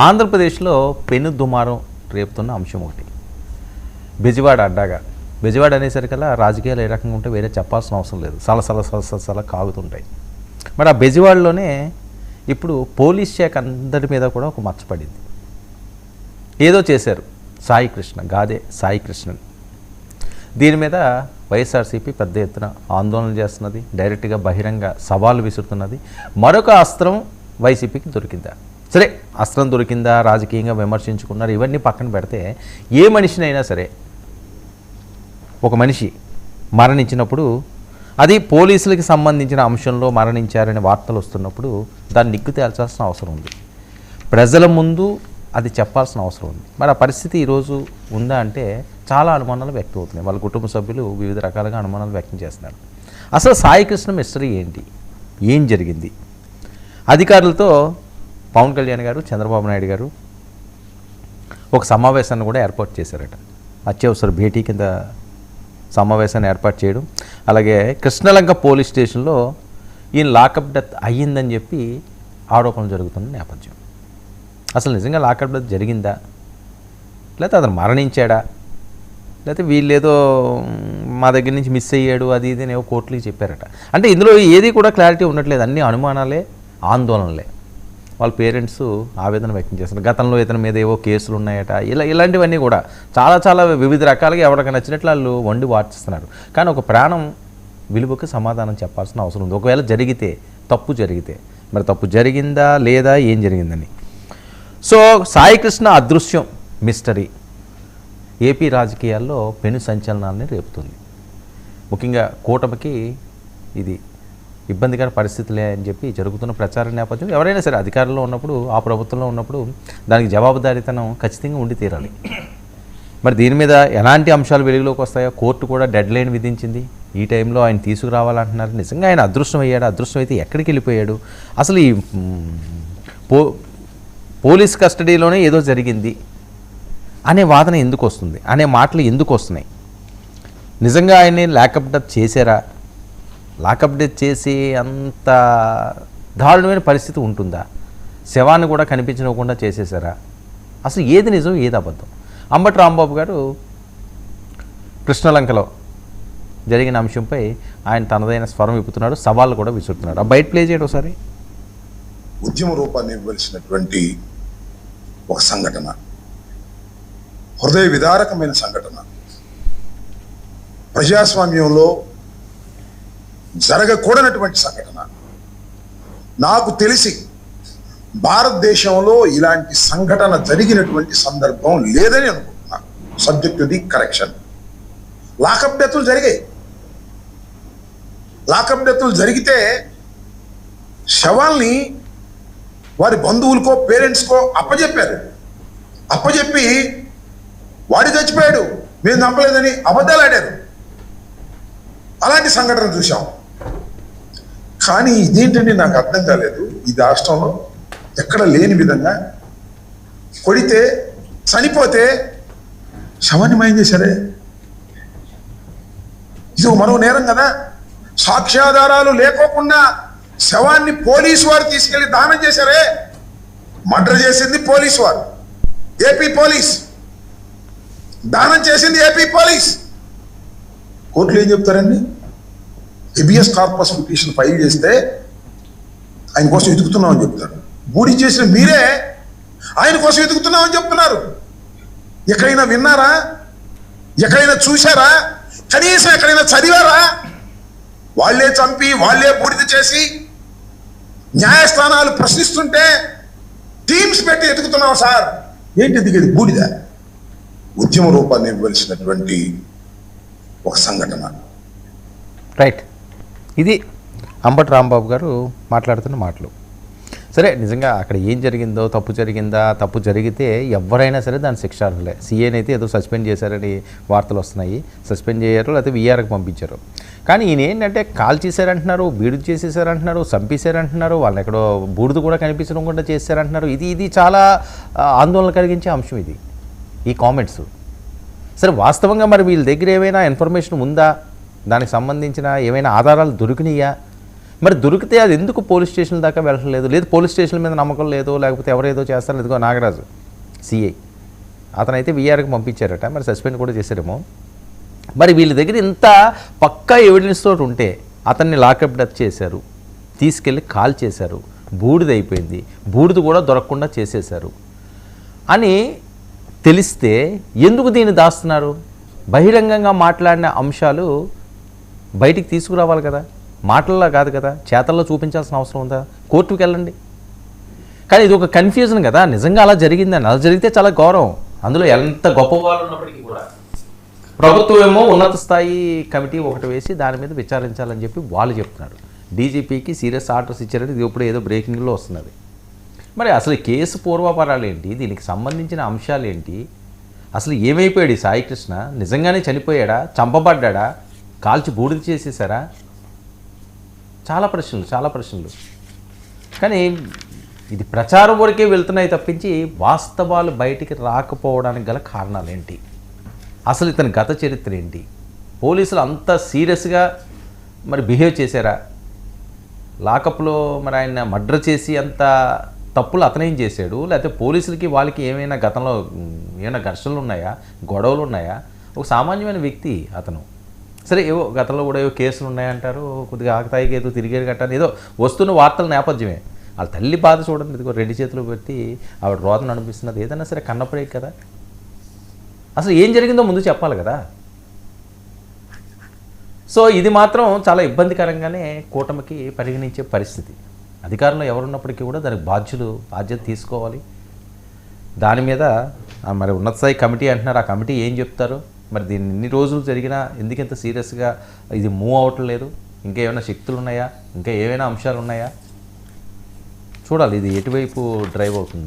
ఆంధ్రప్రదేశ్లో పెను దుమారం రేపుతున్న అంశం ఒకటి బెజవాడ అడ్డాగా. బెజవాడ అనేసరికల్లా రాజకీయాలు ఏ రకంగా ఉంటే వేరే చెప్పాల్సిన అవసరం లేదు, సలసల కాగుతుంటాయి. మరి ఆ బెజవాడలోనే ఇప్పుడు పోలీస్ శాఖ అందరి మీద కూడా ఒక మచ్చపడింది. ఏదో చేశారు సాయి కృష్ణన్. దీని మీద వైఎస్ఆర్సీపీ పెద్ద ఎత్తున ఆందోళన చేస్తున్నది, డైరెక్ట్గా బహిరంగ సవాలు విసురుతున్నది. మరొక అస్త్రం వైసీపీకి దొరికిందా? సరే, అస్త్రం దొరికిందా, రాజకీయంగా విమర్శించుకున్నారు, ఇవన్నీ పక్కన పెడితే ఏ మనిషినైనా సరే ఒక మనిషి మరణించినప్పుడు, అది పోలీసులకి సంబంధించిన అంశంలో మరణించారనే వార్తలు వస్తున్నప్పుడు దాన్ని నిగ్గు తేల్చాల్సిన అవసరం ఉంది. ప్రజల ముందు అది చెప్పాల్సిన అవసరం ఉంది. మరి ఆ పరిస్థితి ఈరోజు ఉందా అంటే చాలా అనుమానాలు వ్యక్తం అవుతున్నాయి. వాళ్ళ కుటుంబ సభ్యులు వివిధ రకాలుగా అనుమానాలు వ్యక్తం చేస్తున్నారు. అసలు సాయి కృష్ణ మిస్టరీ ఏంటి, ఏం జరిగింది? అధికారులతో పవన్ కళ్యాణ్ గారు, చంద్రబాబు నాయుడు గారు ఒక సమావేశాన్ని కూడా ఏర్పాటు చేశారట. అత్యవసర భేటీ కింద సమావేశాన్ని ఏర్పాటు చేయడం, అలాగే కృష్ణలంక పోలీస్ స్టేషన్లో ఈయన లాకప్ డెత్ అయ్యిందని చెప్పి ఆరోపణలు జరుగుతున్న నేపథ్యం. అసలు నిజంగా లాకప్ డెత్ జరిగిందా, లేకపోతే అతను మరణించాడా, లేకపోతే వీళ్ళేదో మా దగ్గర నుంచి మిస్ అయ్యాడు అది ఇది ఏవో కోర్టులకి చెప్పారట. అంటే ఇందులో ఏది కూడా క్లారిటీ ఉండట్లేదు, అన్ని అనుమానాలే, ఆందోళనలే. వాళ్ళ పేరెంట్స్ ఆవేదన వ్యక్తం చేస్తున్నారు. గతంలో ఇతని మీద ఏవో కేసులు ఉన్నాయట, ఇలాంటివన్నీ కూడా చాలా వివిధ రకాలుగా ఎవరికి నచ్చినట్లు వాళ్ళు వండి వార్చిస్తున్నారు. కానీ ఒక ప్రాణం విలువకు సమాధానం చెప్పాల్సిన అవసరం ఉంది. ఒకవేళ జరిగితే, తప్పు జరిగితే, మరి తప్పు జరిగిందా లేదా, ఏం జరిగిందని. సో సాయి కృష్ణ అదృశ్యం మిస్టరీ ఏపీ రాజకీయాల్లో పెను సంచలనాలని రేపుతుంది. ముఖ్యంగా కూటమికి ఇది ఇబ్బందికర పరిస్థితులే అని చెప్పి జరుగుతున్న ప్రచార నేపథ్యం. ఎవరైనా సరే అధికారంలో ఉన్నప్పుడు, ఆ ప్రభుత్వంలో ఉన్నప్పుడు దానికి జవాబుదారీతనం ఖచ్చితంగా ఉండి తీరాలి. మరి దీని మీద ఎలాంటి అంశాలు వెలుగులోకి వస్తాయో కోర్టు కూడా డెడ్ లైన్ విధించింది. ఈ టైంలో ఆయన తీసుకురావాలంటున్నారు. నిజంగా ఆయన అదృష్టం అయ్యాడు? అదృష్టం అయితే ఎక్కడికి వెళ్ళిపోయాడు? అసలు ఈ పోలీస్ కస్టడీలోనే ఏదో జరిగింది అనే వాదన ఎందుకు వస్తుంది, అనే మాటలు ఎందుకు వస్తున్నాయి? నిజంగా ఆయన్ని లాకప్ డెత్ చేశారా? లాకప్ డెత్ చేసి అంత దారుణమైన పరిస్థితి ఉంటుందా? శవాన్ని కూడా కనిపించకుండా చేసేసారా? అసలు ఏది నిజం, ఏది అబద్ధం? అంబటి రాంబాబు గారు కృష్ణలంకలో జరిగిన అంశంపై ఆయన తనదైన స్వరం విప్పుతున్నాడు, సవాళ్ళు కూడా విసురుతున్నాడు. ఆ బయట ప్లే చేయడం ఒకసారి. ఉద్యమ రూపాన్ని ఇవ్వవలసినటువంటి ఒక సంఘటన, హృదయ విదారకమైన సంఘటన, ప్రజాస్వామ్యంలో జరగకూడనటువంటి సంఘటన. నాకు తెలిసి భారతదేశంలో ఇలాంటి సంఘటన జరిగినటువంటి సందర్భం లేదని అనుకుంటున్నా. Subject to the correction. Lockup డెత్తులు జరిగాయి. లాకప్ డెత్తులు జరిగితే శవాల్ని వారి బంధువులకో పేరెంట్స్కో అప్పజెప్పి వాడి చచ్చిపోయాడు, మేము నమ్మలేదని అబద్ధాలు ఆడారు. అలాంటి సంఘటన చూసాం. కానీ ఇదేంటంటే నాకు అర్థం కాలేదు. ఈ రాష్ట్రంలో ఎక్కడ లేని విధంగా కొడితే, చనిపోతే శవాన్ని మాయం చేశారే. ఇది మరో నేరం కదా. సాక్ష్యాధారాలు లేకోకుండా శవాన్ని పోలీసు వారు తీసుకెళ్లి దానం చేశారే. మర్డర్ చేసింది పోలీసు వారు, ఏపీ పోలీస్. దానం చేసింది ఏపీ పోలీస్. కోర్టులు ఏం చెప్తారండి? హెబియస్ కార్పస్ పిటిషన్ ఫైల్ చేస్తే ఆయన కోసం వెతుకుతున్నామని చెప్తారు. బూడి చేసిన మీరే ఆయన కోసం వెతుకుతున్నామని చెప్తున్నారు. ఎక్కడైనా విన్నారా? ఎక్కడైనా చూశారా? కనీసం ఎక్కడైనా చదివారా? వాళ్లే చంపి, వాళ్లే బూడిద చేసి న్యాయస్థానాలు ప్రశ్నిస్తుంటే టీమ్స్ పెట్టి ఎదుగుతున్నాం సార్. ఏంటి దిగేది? బూడిద. ఉద్యమ రూపాన్ని ఇవ్వవలసినటువంటి ఒక సంఘటన. రైట్. ఇది అంబటి రాంబాబు గారు మాట్లాడుతున్న మాటలు. సరే, నిజంగా అక్కడ ఏం జరిగిందో, తప్పు జరిగిందా, తప్పు జరిగితే ఎవరైనా సరే దాని శిక్షార్హులే. సీఏనైతే ఏదో సస్పెండ్ చేశారని వార్తలు వస్తున్నాయి. సస్పెండ్ చేయారు, లేకపోతే వీఆర్కి పంపించారు. కానీ ఈయన ఏంటంటే కాల్ చేశారంటున్నారు, బీడు చేసేసారంటున్నారు, చంపేశారంటున్నారు, వాళ్ళని ఎక్కడో బూడిద కూడా కనిపించడం కూడా చేశారంటున్నారు. ఇది చాలా ఆందోళన కలిగించే అంశం ఇది, ఈ కామెంట్స్. సరే, వాస్తవంగా మరి వీళ్ళ దగ్గర ఏమైనా ఇన్ఫర్మేషన్ ఉందా, దానికి సంబంధించిన ఏమైనా ఆధారాలు దొరికినాయా? మరి దొరికితే అది ఎందుకు పోలీస్ స్టేషన్ దాకా వెళ్ళలేదు? లేదు పోలీస్ స్టేషన్ మీద నమ్మకం లేదో, లేకపోతే ఎవరేదో చేస్తారో, ఇదిగో నాగరాజు సిఐ అతనైతే వీఆర్కి పంపించారట, మరి సస్పెండ్ కూడా చేశారేమో. మరి వీళ్ళ దగ్గర ఇంత పక్కా ఎవిడెన్స్ తోటి ఉంటే అతన్ని లాకప్ డెత్ చేశారు, తీసుకెళ్ళి కాల్ చేశారు, బూడిద అయిపోయింది, బూడిద కూడా దొరకకుండా చేసేశారు అని తెలిస్తే ఎందుకు దీన్ని దాస్తున్నారు? బహిరంగంగా మాట్లాడిన అంశాలు బయటికి తీసుకురావాలి కదా, మాటల్లో కాదు కదా, చేతల్లో చూపించాల్సిన అవసరం ఉందా? కోర్టుకు వెళ్ళండి. కానీ ఇది ఒక కన్ఫ్యూజన్ కదా, నిజంగా అలా జరిగిందని. అలా జరిగితే చాలా గౌరవం, అందులో ఎంత గొప్ప వాళ్ళు ఉన్నప్పటికీ కూడా. ప్రభుత్వం ఏమో ఉన్నత స్థాయి కమిటీ ఒకటి వేసి దాని మీద విచారించాలని చెప్పి వాళ్ళు చెప్తున్నారు. డీజీపీకి సీరియస్ ఆర్డర్స్ ఇచ్చారని ఇది ఇప్పుడు ఏదో బ్రేకింగ్లో వస్తున్నది. మరి అసలు ఈ కేసు పూర్వాపరాలు ఏంటి, దీనికి సంబంధించిన అంశాలు ఏంటి, అసలు ఏమైపోయాడు ఈ సాయి కృష్ణ? నిజంగానే చనిపోయాడా, చంపబడ్డా, కాల్చి బూడిద చేసేసారా? చాలా ప్రశ్నలు. కానీ ఇది ప్రచారం వరకే వెళ్తున్నాయి తప్పించి వాస్తవాలు బయటికి రాకపోవడానికి గల కారణాలు ఏంటి, అసలు ఇతని గత చరిత్ర ఏంటి, పోలీసులు అంత సీరియస్గా మరి బిహేవ్ చేశారా? లాకప్లో మరి ఆయన మర్డర్ చేసి అంత తప్పులు అతనేం చేశాడు, లేకపోతే పోలీసులకి వాళ్ళకి ఏమైనా గతంలో ఏమైనా ఘర్షణలు ఉన్నాయా, గొడవలు ఉన్నాయా? ఒక సామాన్యమైన వ్యక్తి అతను. సరే ఏవో గతంలో కూడా ఏవో కేసులు ఉన్నాయంటారు, కొద్దిగా ఆకతాయికి ఏదో తిరిగేది కట్టాను, ఏదో వస్తున్న వార్తల నేపథ్యమే. వాళ్ళ తల్లి బాధ చూడండి, ఇదిగో 2 చేతులు పెట్టి ఆవిడ రోదన అనిపిస్తున్నది. ఏదైనా సరే కన్నప్పుడే కదా. అసలు ఏం జరిగిందో ముందు చెప్పాలి కదా. సో ఇది మాత్రం చాలా ఇబ్బందికరంగానే కూటమికి పరిగణించే పరిస్థితి. అధికారంలో ఎవరున్నప్పటికీ కూడా దానికి బాధ్యత తీసుకోవాలి. దాని మీద మరి ఉన్నత స్థాయి కమిటీ అంటున్నారు, ఆ కమిటీ ఏం చెప్తారు? మరి దీన్ని ఇన్ని రోజులు జరిగినా ఎందుకంత సీరియస్గా ఇది మూవ్ అవ్వట్లేదు? ఇంకా ఏమైనా శక్తులు ఉన్నాయా, ఇంకా ఏమైనా అంశాలు ఉన్నాయా? చూడాలి ఇది ఎటువైపు డ్రైవ్ అవుతుందని.